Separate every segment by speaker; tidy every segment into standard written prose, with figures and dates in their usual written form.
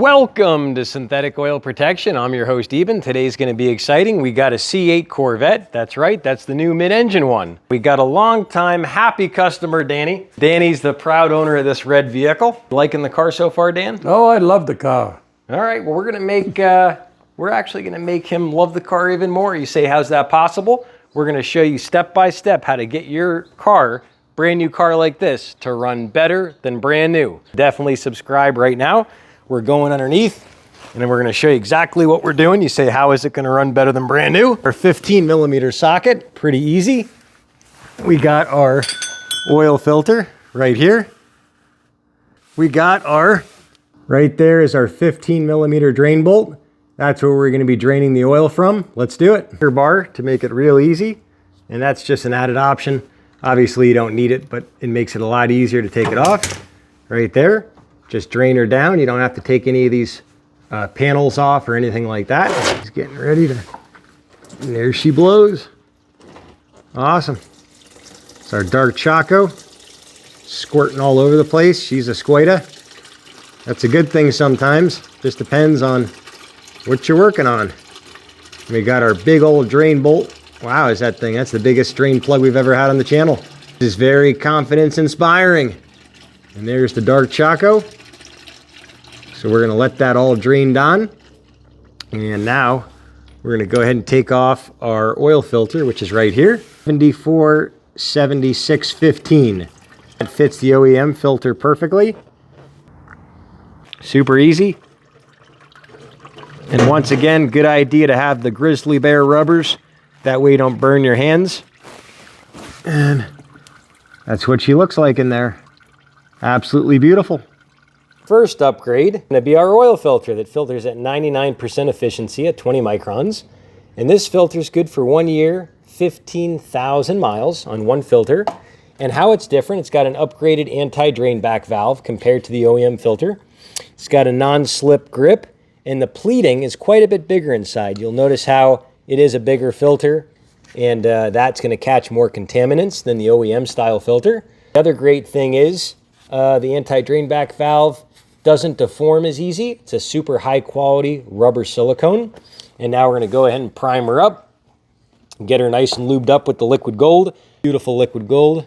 Speaker 1: Welcome to Synthetic Oil Protection. I'm your host, Eben. Today's going to be exciting. We got a C8 Corvette. That's right. That's the new mid-engine one. We got a long-time happy customer, Danny. Danny's the proud owner of this red vehicle. Liking the car so far, Dan?
Speaker 2: Oh, I love the car.
Speaker 1: All right. Well, we're actually going to make him love the car even more. You say, how's that possible? We're going to show you step by step how to get your car, brand new car like this, to run better than brand new. Definitely subscribe right now. We're going underneath, and then we're gonna show you exactly what we're doing. You say, how is it gonna run better than brand new? Our 15mm socket, pretty easy. We got our oil filter right here. We got right there is our 15mm drain bolt. That's where we're gonna be draining the oil from. Let's do it. Your bar to make it real easy, and that's just an added option. Obviously you don't need it, but it makes it a lot easier to take it off. Right there. Just drain her down. You don't have to take any of these panels off or anything like that. She's getting ready to, and there she blows. Awesome. It's our dark Choco, squirting all over the place. She's a Squida. That's a good thing sometimes. Just depends on what you're working on. We got our big old drain bolt. Wow, is that thing? That's the biggest drain plug we've ever had on the channel. This is very confidence inspiring. And there's the dark Choco. So we're gonna let that all drain down. And now we're gonna go ahead and take off our oil filter, which is right here. 747615. It fits the OEM filter perfectly. Super easy. And once again, good idea to have the grizzly bear rubbers. That way you don't burn your hands. And that's what she looks like in there. Absolutely beautiful. First upgrade is going to be our oil filter that filters at 99% efficiency at 20 microns. And this filter is good for 1 year, 15,000 miles on one filter. And how it's different, it's got an upgraded anti-drain back valve compared to the OEM filter. It's got a non-slip grip, and the pleating is quite a bit bigger inside. You'll notice how it is a bigger filter, and that's going to catch more contaminants than the OEM style filter. The other great thing is the anti-drain back valve doesn't deform as easy. It's a super high quality rubber silicone. And now we're gonna go ahead and prime her up, get her nice and lubed up with the liquid gold. Beautiful liquid gold.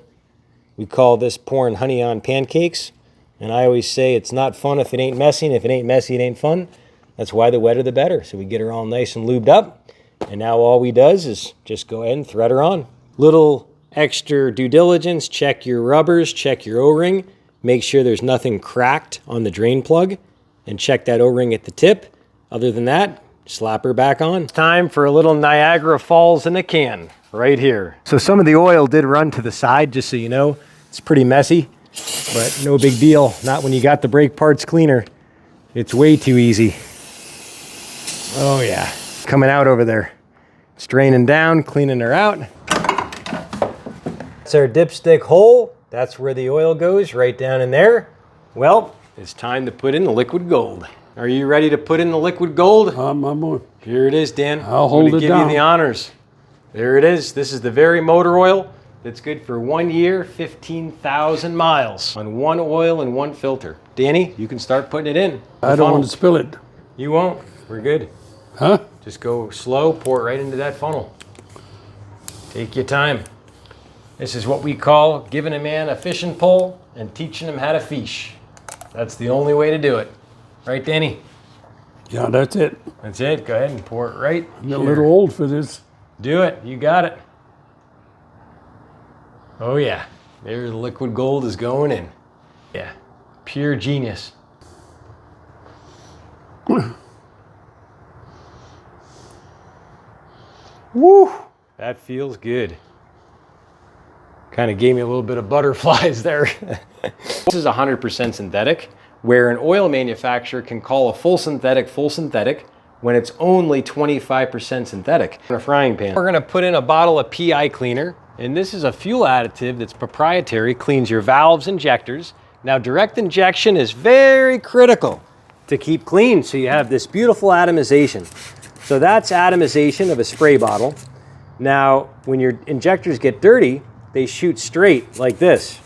Speaker 1: We call this pouring honey on pancakes. And I always say it's not fun if it ain't messy, and if it ain't messy, it ain't fun. That's why the wetter the better. So we get her all nice and lubed up. And now all we does is just go ahead and thread her on. Little extra due diligence, check your rubbers, check your O-ring. Make sure there's nothing cracked on the drain plug, and check that O-ring at the tip. Other than that, slap her back on. It's time for a little Niagara Falls in a can right here. So some of the oil did run to the side, just so you know. It's pretty messy, but no big deal. Not when you got the brake parts cleaner. It's way too easy. Oh yeah, coming out over there. It's draining down, cleaning her out. That's our dipstick hole. That's where the oil goes, right down in there. Well, it's time to put in the liquid gold. Are you ready to put in the liquid gold?
Speaker 2: I'm on.
Speaker 1: Here it is, Dan.
Speaker 2: I'll hold it down.
Speaker 1: Give you the honors. There it is. This is the very motor oil that's good for 1 year, 15,000 miles on one oil and one filter. Danny, you can start putting it in.
Speaker 2: I don't want to spill it.
Speaker 1: You won't. We're good.
Speaker 2: Huh?
Speaker 1: Just go slow, pour it right into that funnel. Take your time. This is what we call giving a man a fishing pole and teaching him how to fish. That's the only way to do it. Right, Danny?
Speaker 2: Yeah, that's it.
Speaker 1: That's it. Go ahead and pour it right
Speaker 2: I'm a little old for this.
Speaker 1: Do it. You got it. Oh, yeah. There's the liquid gold is going in. Yeah. Pure genius. Woo! That feels good. Kind of gave me a little bit of butterflies there. This is 100% synthetic, where an oil manufacturer can call a full synthetic when it's only 25% synthetic. In a frying pan. We're gonna put in a bottle of PI cleaner, and this is a fuel additive that's proprietary, cleans your valves, injectors. Now direct injection is very critical to keep clean, so you have this beautiful atomization. So that's atomization of a spray bottle. Now, when your injectors get dirty, they shoot straight like this.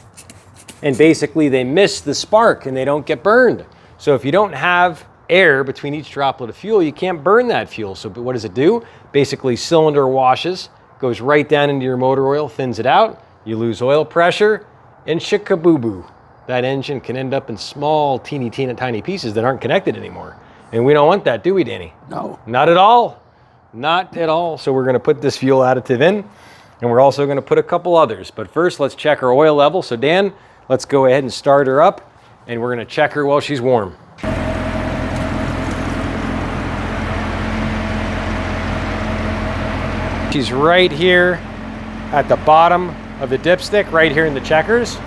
Speaker 1: And basically they miss the spark and they don't get burned. So if you don't have air between each droplet of fuel, you can't burn that fuel. So what does it do? Basically, cylinder washes, goes right down into your motor oil, thins it out, you lose oil pressure, and shikaboo-boo. That engine can end up in small, teeny tiny pieces that aren't connected anymore. And we don't want that, do we, Danny?
Speaker 2: No.
Speaker 1: Not at all. Not at all. So we're going to put this fuel additive in, and we're also going to put a couple others. But first, let's check our oil level. So Dan, let's go ahead and start her up, and we're going to check her while she's warm. She's right here at the bottom of the dipstick, right here in the checkers.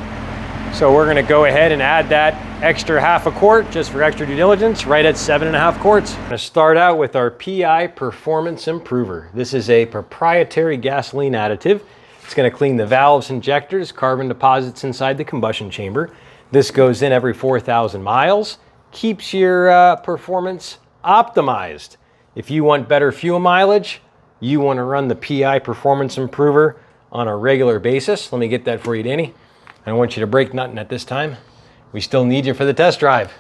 Speaker 1: So we're gonna go ahead and add that extra half a quart just for extra due diligence, right at 7.5 quarts. I'm gonna start out with our PI Performance Improver. This is a proprietary gasoline additive. It's gonna clean the valves, injectors, carbon deposits inside the combustion chamber. This goes in every 4,000 miles, keeps your performance optimized. If you want better fuel mileage, you want to run the PI Performance Improver on a regular basis. Let me get that for you, Danny. I don't want you to break nothing at this time. We still need you for the test drive.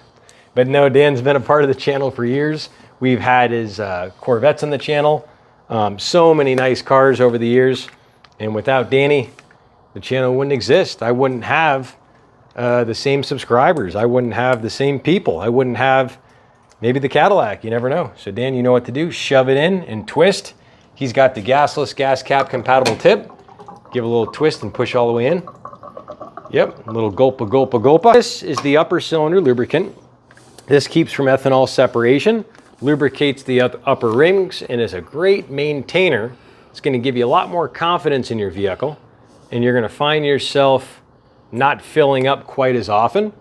Speaker 1: But no, Dan's been a part of the channel for years. We've had his Corvettes on the channel. So many nice cars over the years. And without Danny, the channel wouldn't exist. I wouldn't have the same subscribers. I wouldn't have the same people. I wouldn't have maybe the Cadillac. You never know. So Dan, you know what to do. Shove it in and twist. He's got the gasless gas cap compatible tip. Give a little twist and push all the way in. Yep, a little gulpa, gulpa, gulpa. This is the upper cylinder lubricant. This keeps from ethanol separation, lubricates the upper rings, and is a great maintainer. It's gonna give you a lot more confidence in your vehicle, and you're gonna find yourself not filling up quite as often.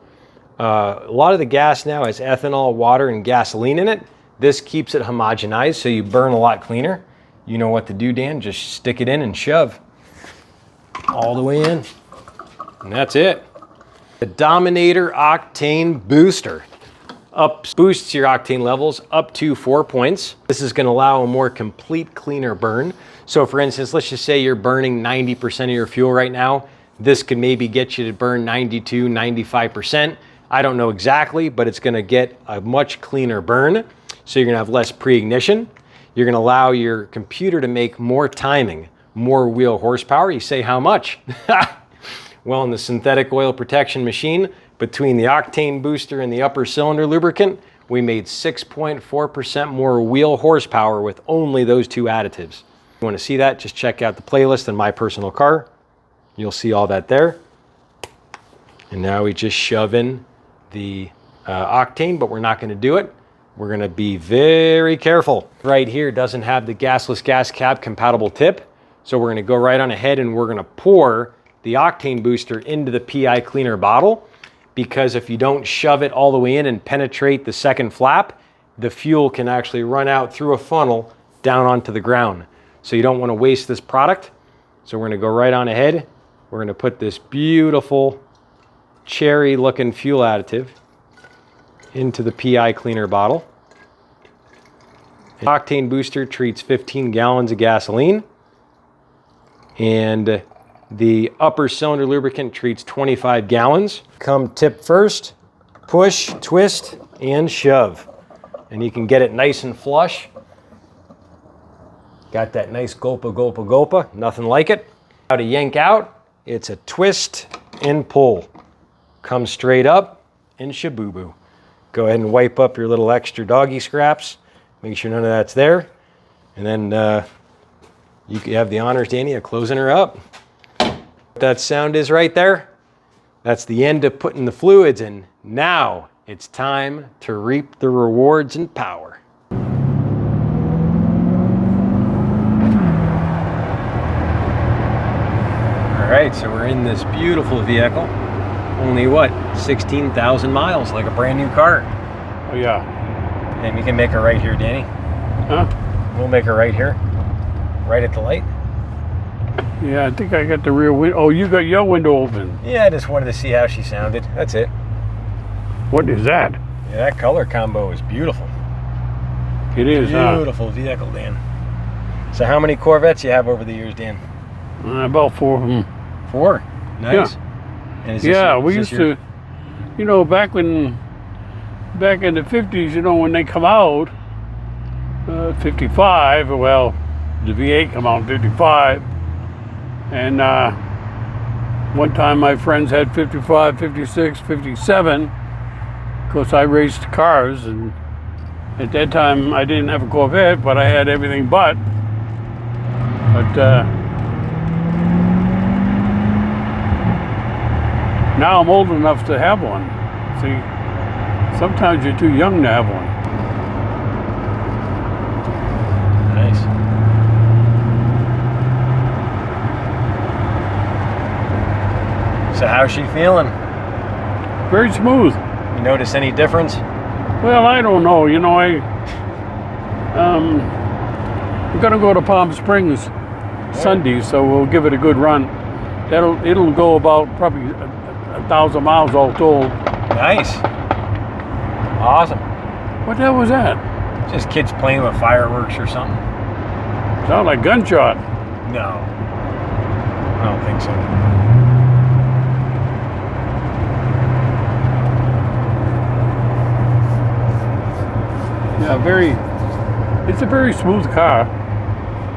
Speaker 1: A lot of the gas now has ethanol, water, and gasoline in it. This keeps it homogenized, so you burn a lot cleaner. You know what to do, Dan. Just stick it in and shove all the way in. And that's it. The Dominator Octane Booster boosts your octane levels up to 4 points. This is going to allow a more complete, cleaner burn. So for instance, let's just say you're burning 90% of your fuel right now. This could maybe get you to burn 92, 95%. I don't know exactly, but it's going to get a much cleaner burn. So you're going to have less pre-ignition. You're going to allow your computer to make more timing, more wheel horsepower. You say, how much? Well, in the synthetic oil protection machine, between the octane booster and the upper cylinder lubricant, we made 6.4% more wheel horsepower with only those two additives. If you want to see that, just check out the playlist in My Personal Car. You'll see all that there. And now we just shove in the octane, but we're not going to do it. We're going to be very careful. Right here doesn't have the gasless gas cap compatible tip. So we're going to go right on ahead and we're going to pour the octane booster into the PI cleaner bottle, because if you don't shove it all the way in and penetrate the second flap, the fuel can actually run out through a funnel down onto the ground. So you don't want to waste this product. So we're going to go right on ahead. We're going to put this beautiful cherry looking fuel additive into the PI cleaner bottle. The octane booster treats 15 gallons of gasoline, and the upper cylinder lubricant treats 25 gallons. Come tip first, push, twist, and shove. And you can get it nice and flush. Got that nice gulpa, gulpa, gulpa, nothing like it. How to yank out, it's a twist and pull. Come straight up and shaboo-boo. Go ahead and wipe up your little extra doggy scraps. Make sure none of that's there. And then you have the honors, Danny, of closing her up. What that sound is right there, that's the end of putting the fluids in. Now it's time to reap the rewards and power. All right, so we're in this beautiful vehicle. Only what, 16,000 miles, like a brand new car.
Speaker 2: Oh, yeah.
Speaker 1: And we can make her right here, Danny.
Speaker 2: Huh?
Speaker 1: We'll make her right here, right at the light.
Speaker 2: Yeah, I think I got the rear window. Oh, you got your window open.
Speaker 1: Yeah, I just wanted to see how she sounded. That's it.
Speaker 2: What is that?
Speaker 1: Yeah, that color combo is beautiful.
Speaker 2: It is,
Speaker 1: Beautiful vehicle, Dan. So how many Corvettes you have over the years, Dan?
Speaker 2: About 4 of them.
Speaker 1: 4? Nice.
Speaker 2: Yeah.
Speaker 1: And is
Speaker 2: Yeah,
Speaker 1: this,
Speaker 2: we used to, you know, back when back in the 50s, you know, when they come out, 55, well, the V8 come out in 55. And one time my friends had 55, 56, 57. Of course, I raced cars, and at that time I didn't have a Corvette, but I had everything but. Now I'm old enough to have one. See, sometimes you're too young to have one.
Speaker 1: Nice. So how's she feeling?
Speaker 2: Very smooth.
Speaker 1: You notice any difference?
Speaker 2: Well, I don't know. You know, I'm gonna go to Palm Springs Sunday, so we'll give it a good run. It'll go about probably 1,000 miles all told.
Speaker 1: Nice. Awesome.
Speaker 2: What the hell was that?
Speaker 1: Just kids playing with fireworks or something.
Speaker 2: Sound like gunshot.
Speaker 1: No. I don't think so.
Speaker 2: Yeah, it's a very smooth car.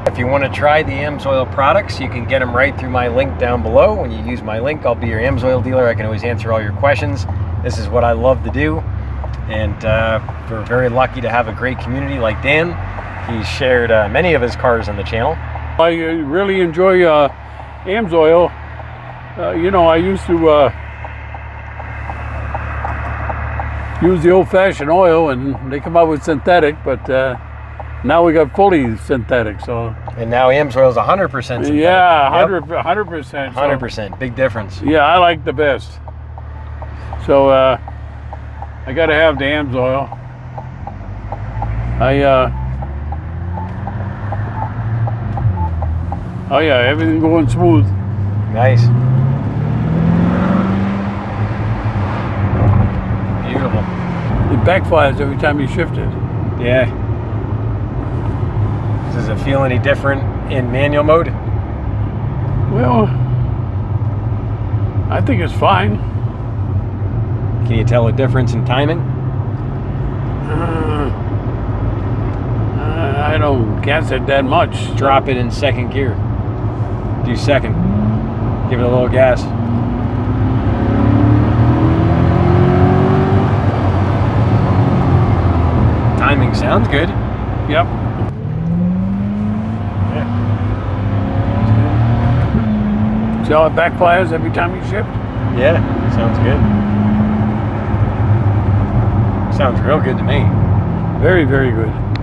Speaker 1: If you want to try the AMSOIL products, you can get them right through my link down below. When you use my link, I'll be your AMSOIL dealer. I can always answer all your questions. This is what I love to do. And we're very lucky to have a great community like Dan. He's shared many of his cars on the channel.
Speaker 2: I really enjoy AMSOIL. You know, I used to use the old-fashioned oil, and they come out with synthetic, but now we got fully synthetic. So.
Speaker 1: And now AMSOIL is 100% synthetic.
Speaker 2: Yeah, 100%.
Speaker 1: 100%, big difference.
Speaker 2: Yeah, I like the best. So I got to have the AMSOIL. Oh yeah, everything going smooth.
Speaker 1: Nice. Beautiful.
Speaker 2: It backfires every time you shift it.
Speaker 1: Yeah. Does it feel any different in manual mode?
Speaker 2: Well, I think it's fine.
Speaker 1: Can you tell a difference in timing?
Speaker 2: I don't guess it that much.
Speaker 1: Drop it in second gear. Do second. Give it a little gas. Timing sounds good.
Speaker 2: Yep.
Speaker 1: Yeah.
Speaker 2: See how it backfires every time you shift?
Speaker 1: Yeah, sounds good. Sounds real good to me.
Speaker 2: Very, very good.